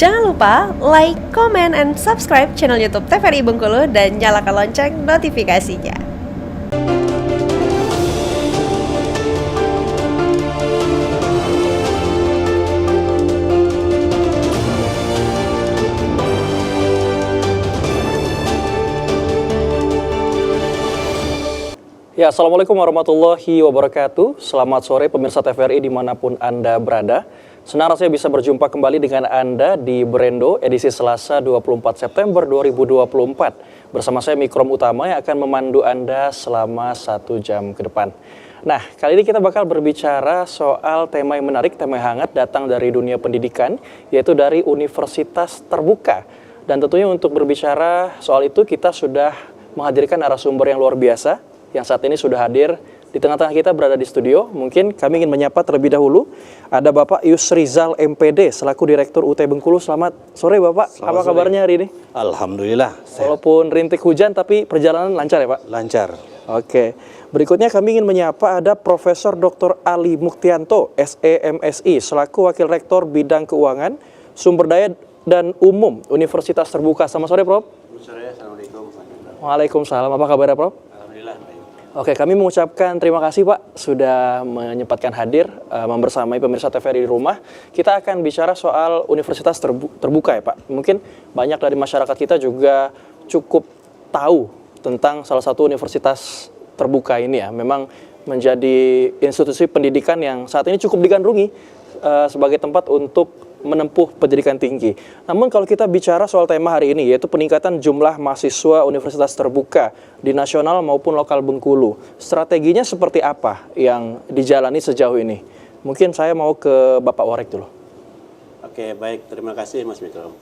Jangan lupa like, comment, and subscribe channel YouTube TVRI Bengkulu dan nyalakan lonceng notifikasinya. Ya, Assalamualaikum warahmatullahi wabarakatuh. Selamat sore pemirsa TVRI dimanapun Anda berada. Senang rasanya bisa berjumpa kembali dengan Anda di Brendo edisi Selasa 24 September 2024. Bersama saya Mikrom Utama yang akan memandu Anda selama 1 jam ke depan. Nah, kali ini kita bakal berbicara soal tema yang menarik, tema yang hangat datang dari dunia pendidikan, yaitu dari Universitas Terbuka. Dan tentunya untuk berbicara soal itu kita sudah menghadirkan narasumber yang luar biasa, yang saat ini sudah hadir di tengah-tengah kita berada di studio. Mungkin kami ingin menyapa terlebih dahulu. Ada Bapak Yusrizal MPD selaku Direktur UT Bengkulu. Selamat sore Bapak, apa kabarnya hari ini? Alhamdulillah. Walaupun rintik hujan tapi perjalanan lancar ya Pak? Lancar. Oke. Berikutnya kami ingin menyapa ada Profesor Dr. Ali Muktianto, SEMSI, selaku Wakil Rektor Bidang Keuangan, Sumber Daya dan Umum Universitas Terbuka. Selamat sore Prof. Selamat sore, Assalamualaikum. Waalaikumsalam, apa kabarnya Prof? Alhamdulillah. Oke, kami mengucapkan terima kasih Pak sudah menyempatkan hadir membersamai pemirsa TVRI di rumah. Kita akan bicara soal Universitas Terbuka ya Pak. Mungkin banyak dari masyarakat kita juga cukup tahu tentang salah satu universitas terbuka ini ya. Memang menjadi institusi pendidikan yang saat ini cukup digandrungi sebagai tempat untuk menempuh pendidikan tinggi. Namun kalau kita bicara soal tema hari ini, yaitu peningkatan jumlah mahasiswa Universitas Terbuka di nasional maupun lokal Bengkulu, strateginya seperti apa yang dijalani sejauh ini? Mungkin saya mau ke Bapak Warek dulu. Oke, baik. Terima kasih Mas Mikro.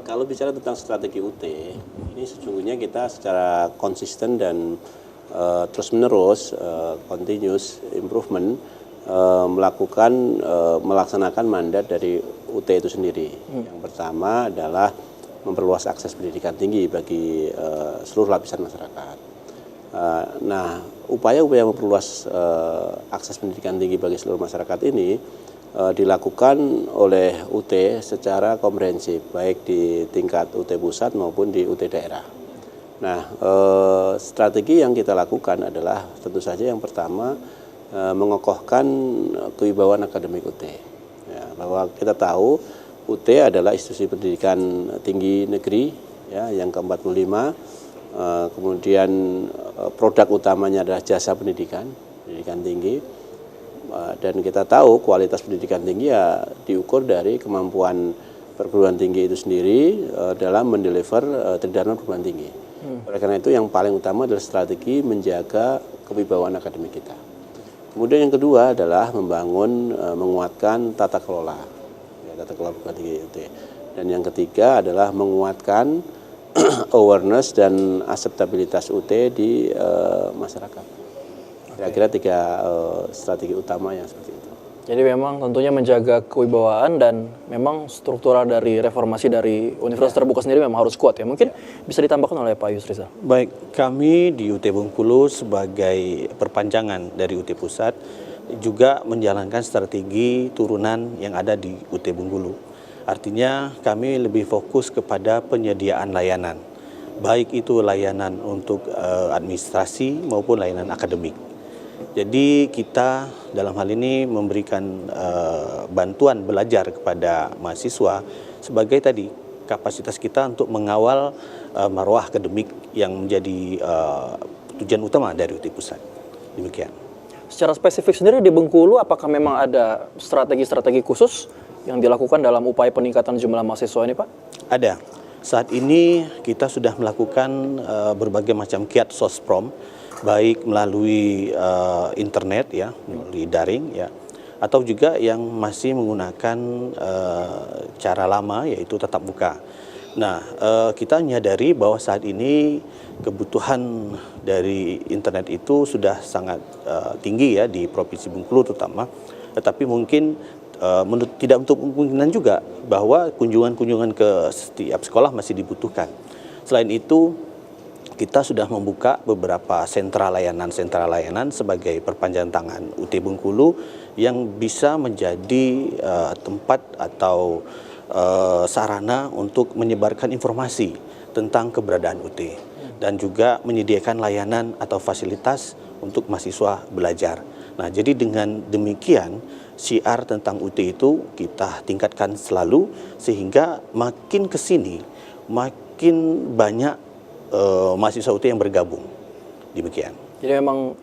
Kalau bicara tentang strategi UT, ini sesungguhnya kita secara konsisten dan terus-menerus, continuous improvement, melaksanakan mandat dari UT itu sendiri. Yang pertama adalah memperluas akses pendidikan tinggi bagi seluruh lapisan masyarakat. Nah, upaya-upaya memperluas akses pendidikan tinggi bagi seluruh masyarakat ini dilakukan oleh UT secara komprehensif, baik di tingkat UT pusat maupun di UT daerah. Nah, strategi yang kita lakukan adalah tentu saja yang pertama mengokohkan kewibawaan akademik UT. Ya, bahwa kita tahu UT adalah institusi pendidikan tinggi negeri ya, yang ke-45. Kemudian produk utamanya adalah jasa pendidikan tinggi. Dan kita tahu kualitas pendidikan tinggi ya diukur dari kemampuan perguruan tinggi itu sendiri dalam mendeliver tridharma perguruan tinggi. Oleh karena itu yang paling utama adalah strategi menjaga kewibawaan akademik kita. Kemudian yang kedua adalah menguatkan tata kelola perguruan tinggi UT. Dan yang ketiga adalah menguatkan awareness dan akseptabilitas UT di masyarakat. Kira-kira 3 strategi utama yang seperti itu. Jadi memang tentunya menjaga kewibawaan dan memang struktural dari reformasi dari Universitas Terbuka sendiri memang harus kuat ya. Mungkin bisa ditambahkan oleh Pak Yusrizal. Baik, kami di UT Bengkulu sebagai perpanjangan dari UT Pusat juga menjalankan strategi turunan yang ada di UT Bengkulu. Artinya kami lebih fokus kepada penyediaan layanan. Baik itu layanan untuk administrasi maupun layanan akademik. Jadi kita dalam hal ini memberikan bantuan belajar kepada mahasiswa sebagai tadi kapasitas kita untuk mengawal marwah akademik yang menjadi tujuan utama dari UT Pusat. Demikian. Secara spesifik sendiri di Bengkulu, apakah memang ada strategi-strategi khusus yang dilakukan dalam upaya peningkatan jumlah mahasiswa ini Pak? Ada. Saat ini kita sudah melakukan berbagai macam kiat sosprom, baik melalui internet ya, melalui daring ya, atau juga yang masih menggunakan cara lama yaitu tatap muka. Nah, kita menyadari bahwa saat ini kebutuhan dari internet itu sudah sangat tinggi ya di Provinsi Bengkulu terutama, tetapi mungkin tidak untuk kemungkinan juga bahwa kunjungan-kunjungan ke setiap sekolah masih dibutuhkan. Selain itu, kita sudah membuka beberapa sentra layanan sebagai perpanjangan tangan UT Bengkulu yang bisa menjadi tempat atau sarana untuk menyebarkan informasi tentang keberadaan UT dan juga menyediakan layanan atau fasilitas untuk mahasiswa belajar. Nah, jadi dengan demikian syiar tentang UT itu kita tingkatkan selalu sehingga makin ke sini makin banyak mahasiswa UT yang bergabung. Demikian. Jadi memang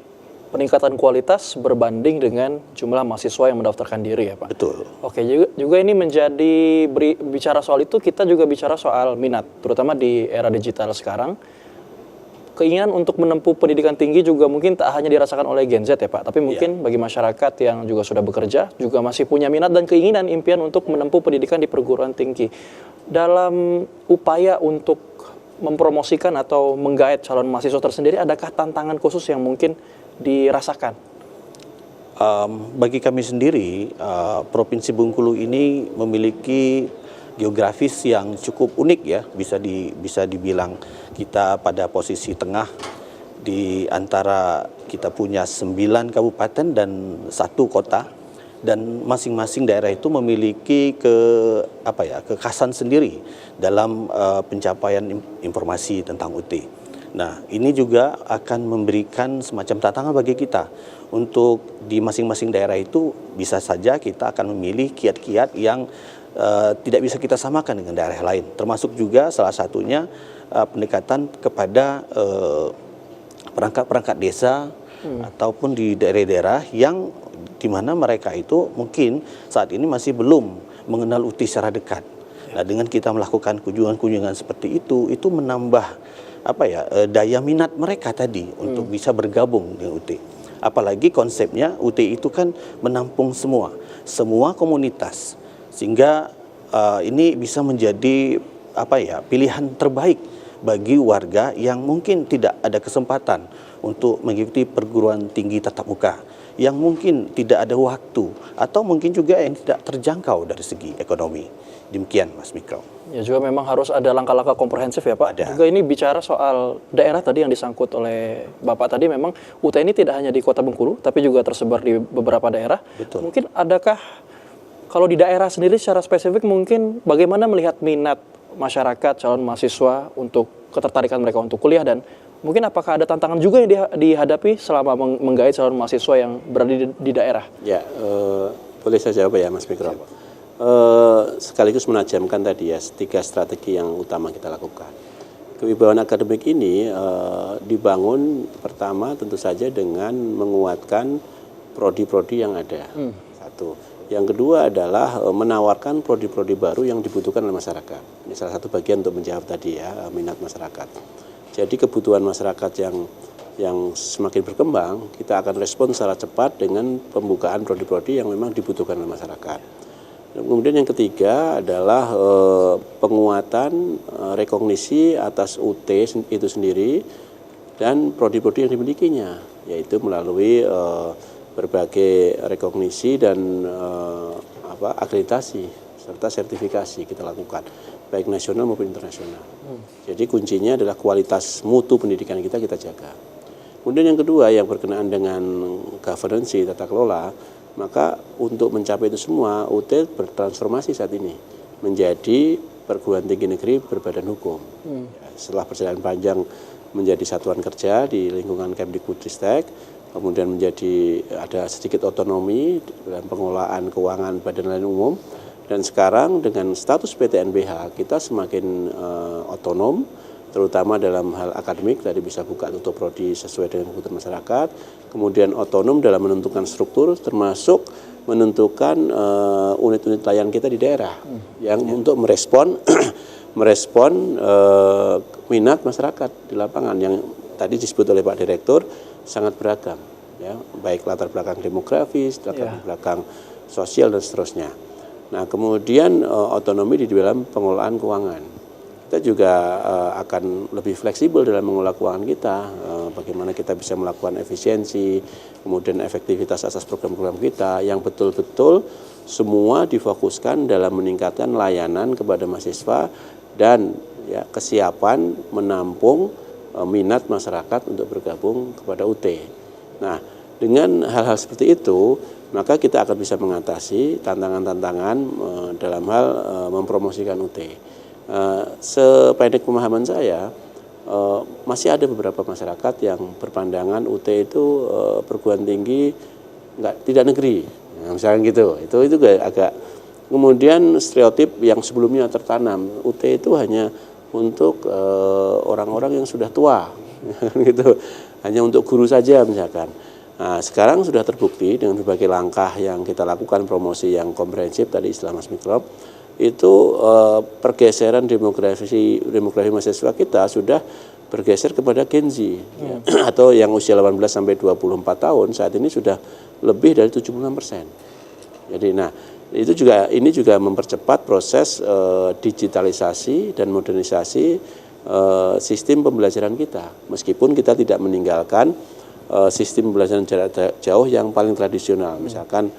peningkatan kualitas berbanding dengan jumlah mahasiswa yang mendaftarkan diri ya Pak? Betul. Oke, juga ini menjadi, bicara soal itu kita juga bicara soal minat, terutama di era digital sekarang. Keinginan untuk menempuh pendidikan tinggi juga mungkin tak hanya dirasakan oleh Gen Z ya Pak, tapi mungkin bagi masyarakat yang juga sudah bekerja, juga masih punya minat dan keinginan impian untuk menempuh pendidikan di perguruan tinggi. Dalam upaya untuk mempromosikan atau menggait calon mahasiswa tersendiri, adakah tantangan khusus yang mungkin dirasakan? Bagi kami sendiri, Provinsi Bengkulu ini memiliki geografis yang cukup unik ya, bisa dibilang kita pada posisi tengah di antara kita punya 9 kabupaten dan 1 kota, dan masing-masing daerah itu memiliki kekhasan sendiri dalam pencapaian informasi tentang UT. Nah, ini juga akan memberikan semacam tantangan bagi kita untuk di masing-masing daerah itu bisa saja kita akan memilih kiat-kiat yang tidak bisa kita samakan dengan daerah lain, termasuk juga salah satunya pendekatan kepada perangkat-perangkat desa ataupun di daerah-daerah yang di mana mereka itu mungkin saat ini masih belum mengenal UT secara dekat. Nah, dengan kita melakukan kunjungan-kunjungan seperti itu menambah daya minat mereka tadi untuk bisa bergabung dengan UT. Apalagi konsepnya UT itu kan menampung semua komunitas, sehingga ini bisa menjadi pilihan terbaik bagi warga yang mungkin tidak ada kesempatan untuk mengikuti perguruan tinggi tatap muka, yang mungkin tidak ada waktu atau mungkin juga yang tidak terjangkau dari segi ekonomi. Demikian Mas Mikro. Ya, juga memang harus ada langkah-langkah komprehensif ya Pak. Ada. Juga ini bicara soal daerah tadi yang disangkut oleh Bapak tadi, memang UT ini tidak hanya di Kota Bengkulu tapi juga tersebar di beberapa daerah. Betul. Mungkin adakah kalau di daerah sendiri secara spesifik mungkin bagaimana melihat minat masyarakat calon mahasiswa untuk ketertarikan mereka untuk kuliah, dan mungkin apakah ada tantangan juga yang dihadapi selama menggait calon mahasiswa yang berada di daerah? Ya, boleh saya jawab ya Mas Mikro. Sekaligus menajamkan tadi ya 3 strategi yang utama kita lakukan. Kewibawaan akademik ini dibangun pertama tentu saja dengan menguatkan prodi-prodi yang ada. Satu. Yang kedua adalah menawarkan prodi-prodi baru yang dibutuhkan oleh masyarakat. Ini salah satu bagian untuk menjawab tadi ya, minat masyarakat. Jadi kebutuhan masyarakat yang semakin berkembang, kita akan respon secara cepat dengan pembukaan prodi-prodi yang memang dibutuhkan oleh masyarakat. Kemudian yang ketiga adalah penguatan rekognisi atas UT itu sendiri dan prodi-prodi yang dimilikinya, yaitu melalui berbagai rekognisi dan akreditasi serta sertifikasi kita lakukan, baik nasional maupun internasional. Jadi kuncinya adalah kualitas mutu pendidikan kita jaga. Kemudian yang kedua yang berkenaan dengan governance, tata kelola, maka untuk mencapai itu semua UT bertransformasi saat ini menjadi perguruan tinggi negeri berbadan hukum. Ya, setelah perjalanan panjang menjadi satuan kerja di lingkungan Kemdikbudristek, kemudian menjadi ada sedikit otonomi dalam pengelolaan keuangan badan layanan umum, dan sekarang dengan status PTNBH kita semakin otonom, terutama dalam hal akademik, tadi bisa buka tutup prodi sesuai dengan kebutuhan masyarakat, kemudian otonom dalam menentukan struktur, termasuk menentukan unit-unit layanan kita di daerah yang untuk merespon minat masyarakat di lapangan yang tadi disebut oleh Pak Direktur sangat beragam, ya, baik latar belakang demografis, latar belakang sosial dan seterusnya. Nah, kemudian otonomi di dalam pengelolaan keuangan. Kita juga akan lebih fleksibel dalam mengelola keuangan kita, bagaimana kita bisa melakukan efisiensi, kemudian efektivitas atas program-program kita yang betul-betul semua difokuskan dalam meningkatkan layanan kepada mahasiswa dan ya, kesiapan menampung minat masyarakat untuk bergabung kepada UT. Nah, dengan hal-hal seperti itu, maka kita akan bisa mengatasi tantangan-tantangan dalam hal mempromosikan UT. Sependek pemahaman saya, masih ada beberapa masyarakat yang berpandangan UT itu perguruan tinggi tidak negeri, misalnya gitu. Itu agak kemudian stereotip yang sebelumnya tertanam, UT itu hanya untuk orang-orang yang sudah tua, gitu, hanya untuk guru saja misalkan. Nah, sekarang sudah terbukti dengan berbagai langkah yang kita lakukan, promosi yang komprehensif tadi istilah Mas Mikrob, itu pergeseran demografi mahasiswa kita sudah bergeser kepada Gen Z, ya. Atau yang usia 18 sampai 24 tahun saat ini sudah lebih dari 76%. Jadi ini juga mempercepat proses digitalisasi dan modernisasi sistem pembelajaran kita. Meskipun kita tidak meninggalkan sistem pembelajaran jarak jauh yang paling tradisional, misalkan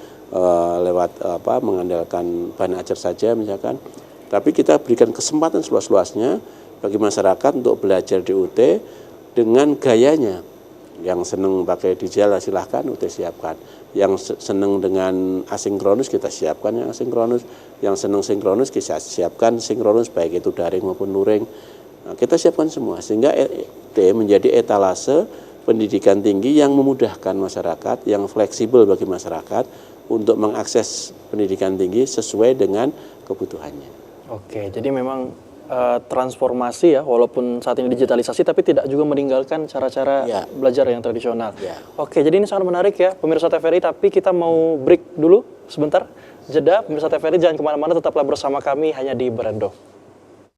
lewat mengandalkan bahan ajar saja misalkan, tapi kita berikan kesempatan seluas-luasnya bagi masyarakat untuk belajar di UT dengan gayanya. Yang senang pakai digital silahkan UT siapkan, yang senang dengan asinkronus kita siapkan yang asinkronus, yang senang sinkronus kita siapkan sinkronus, baik itu daring maupun luring. Nah, kita siapkan semua sehingga UT menjadi etalase pendidikan tinggi yang memudahkan masyarakat, yang fleksibel bagi masyarakat untuk mengakses pendidikan tinggi sesuai dengan kebutuhannya. Oke, jadi memang transformasi ya, walaupun saat ini digitalisasi, tapi tidak juga meninggalkan cara-cara belajar yang tradisional. Ya. Oke, jadi ini sangat menarik ya, pemirsa TVRI, tapi kita mau break dulu sebentar. Jeda, pemirsa TVRI jangan kemana-mana, tetaplah bersama kami hanya di Berendo.